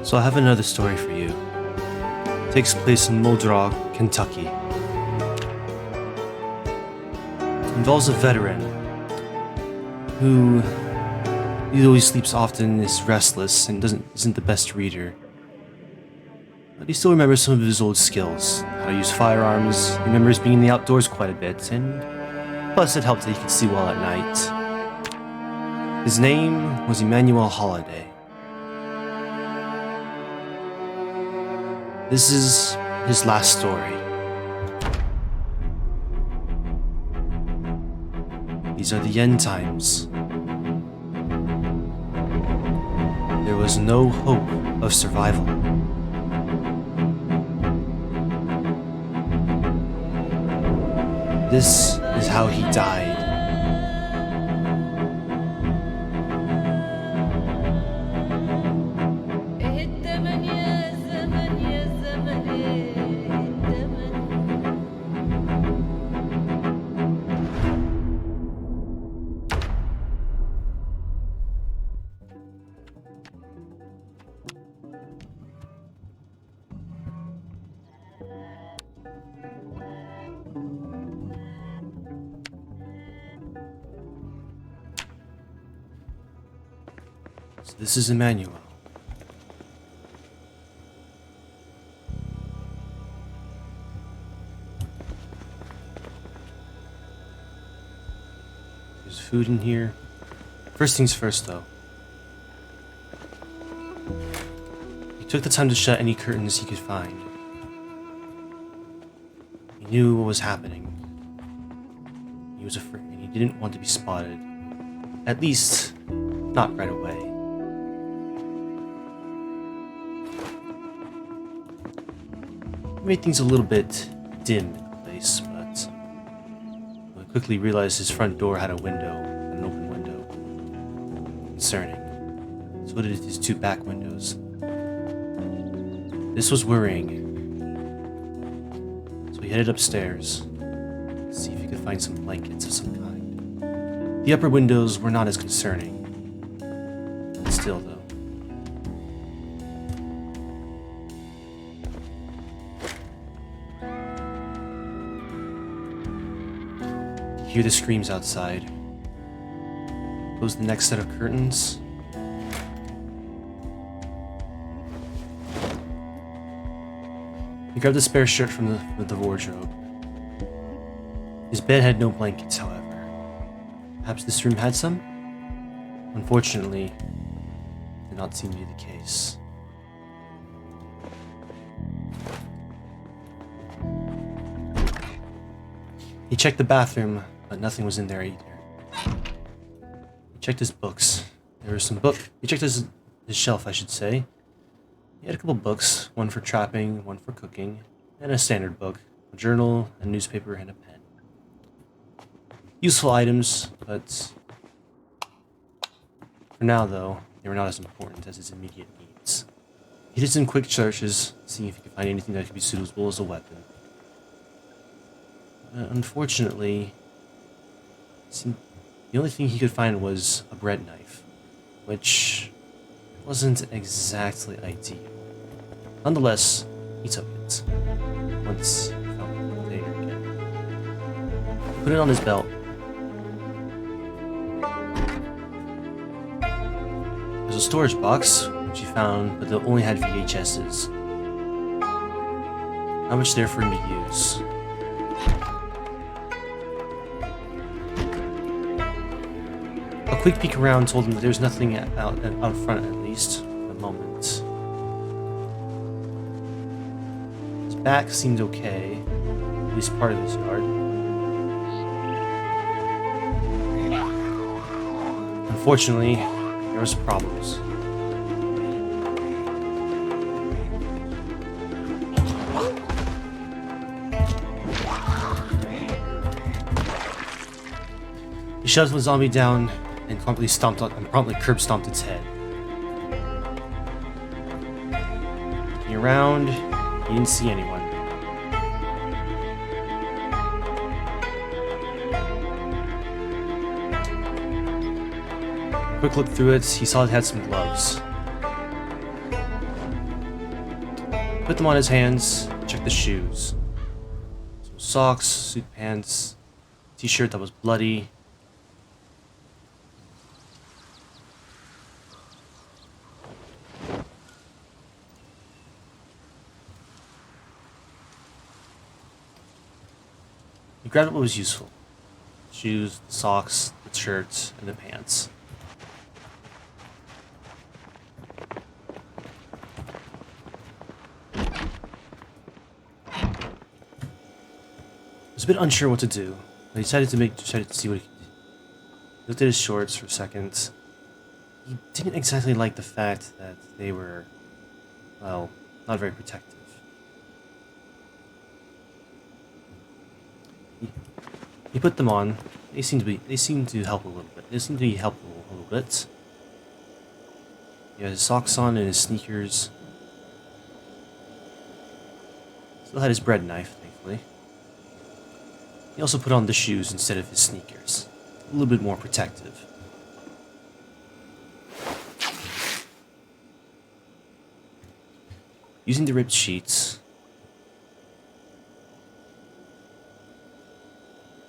So I have another story for you. It takes place in Muldrog, Kentucky. It involves a veteran who always sleeps often, is restless, and isn't the best reader. But he still remembers some of his old skills, how to use firearms, he remembers being in the outdoors quite a bit, and plus it helped that he could see well at night. His name was Emmanuel Holiday. This is his last story. These are the end times. There was no hope of survival. This is how he died. So this is Emmanuel. There's food in here. First things first, though. He took the time to shut any curtains he could find. He knew what was happening. He was afraid, and he didn't want to be spotted. At least, not right away. He made things a little bit dim in the place, but he quickly realized his front door had a window, an open window. Concerning. So did his two back windows. This was worrying. So he headed upstairs to see if he could find some blankets of some kind. The upper windows were not as concerning. Still, though. You hear the screams outside. Close the next set of curtains. He grabbed a spare shirt from the wardrobe. His bed had no blankets, however. Perhaps this room had some? Unfortunately, it did not seem to be the case. He checked the bathroom, but nothing was in there either. He checked his books. There were some books. He checked his shelf, I should say. He had a couple books, one for trapping, one for cooking, and a standard book, a journal, a newspaper, and a pen. Useful items, but for now, though, they were not as important as his immediate needs. He did some quick searches, seeing if he could find anything that could be suitable as a weapon. Unfortunately, the only thing he could find was a bread knife, which wasn't exactly ideal. Nonetheless, he took it once he found it later again. He put it on his belt. There's a storage box, which he found, but they only had VHSs. Not much there for him to use. A quick peek around told him that there's nothing out front, at least, for the moment. His back seemed okay, at least part of his yard. Unfortunately, there was problems. He shoved the zombie down and promptly curb stomped its head. Looking around, he didn't see anyone. Quick look through it, he saw it had some gloves. Put them on his hands, check the shoes. Some socks, suit pants, t-shirt that was bloody. He grabbed what was useful. Shoes, the socks, the shirts, and the pants. He was a bit unsure what to do, but he decided to see what he could do. He looked at his shorts for a second. He didn't exactly like the fact that they were, well, not very protective. He put them on. They seem to help a little bit. They seem to be helpful a little bit. He had his socks on and his sneakers. Still had his bread knife, thankfully. He also put on the shoes instead of his sneakers. A little bit more protective. Using the ripped sheets,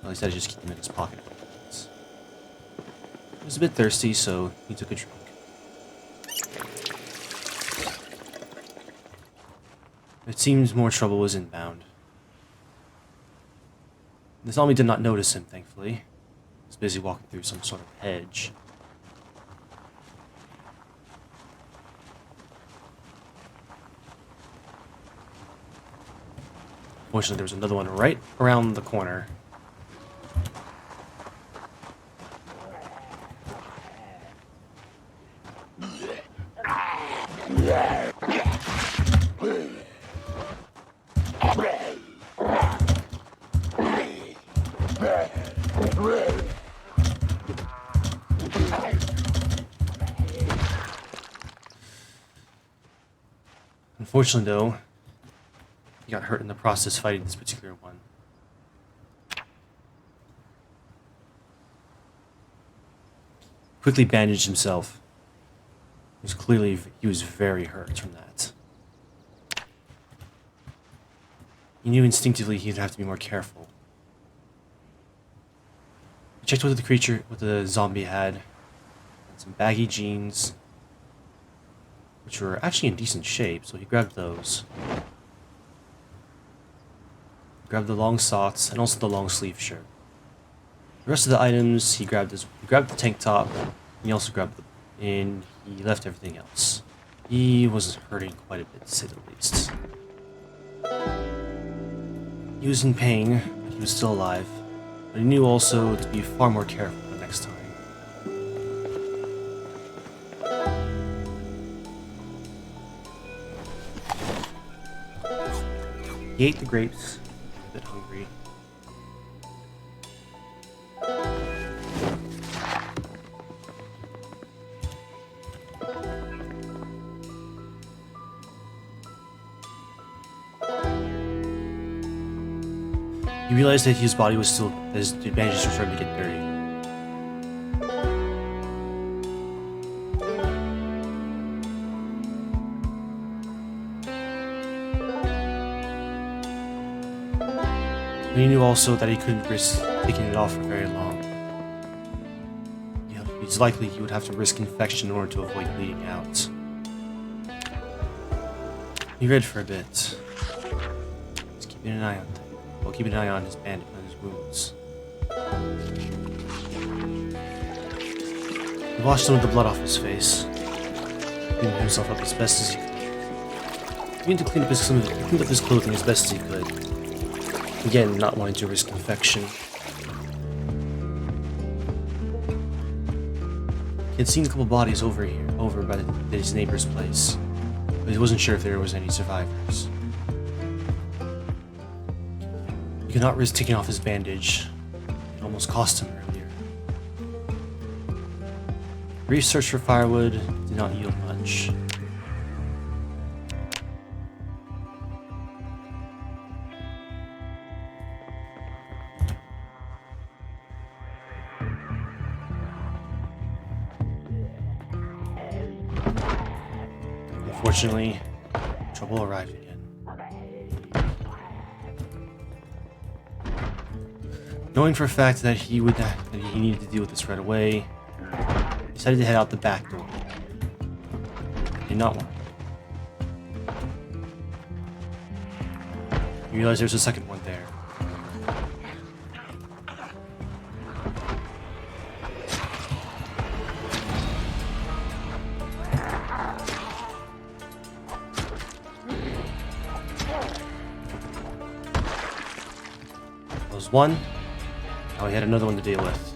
well, he decided to just keep them in his pocket. He was a bit thirsty, so he took a drink. It seems more trouble was inbound. The zombie did not notice him, thankfully. He was busy walking through some sort of hedge. Fortunately, there was another one right around the corner. Unfortunately, though, he got hurt in the process fighting this particular one. Quickly bandaged himself. He was very hurt from that. He knew instinctively he'd have to be more careful. He checked what the zombie had. Some baggy jeans, which were actually in decent shape, so he grabbed those. Grabbed the long socks and also the long sleeve shirt. The rest of the items he grabbed the tank top, and he also and he left everything else. He was hurting quite a bit, to say the least. He was in pain, but he was still alive, but he knew also to be far more careful the next time. He ate the grapes, a bit hungry. He realized that his body was still, that his bandages were starting to get dirty. But he knew also that he couldn't risk taking it off for very long. It's likely he would have to risk infection in order to avoid bleeding out. He read for a bit. Just keeping an eye on things. Well, keeping an eye on his bandage, on his wounds. He washed some of the blood off his face, cleaning himself up as best as he could. He began to clean up his clothing as best as he could. Again, not wanting to risk infection. He had seen a couple bodies over by his neighbor's place, but he wasn't sure if there was any survivors. He could not risk taking off his bandage. It almost cost him earlier. Brief search for firewood did not yield much. Unfortunately, trouble arrived again. Knowing for a fact that he needed to deal with this right away, he decided to head out the back door. Did not want. You realize there's a second one there. That was one. Now he had another one to deal with.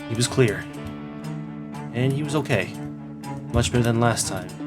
He was clear. And he was okay. Much better than last time.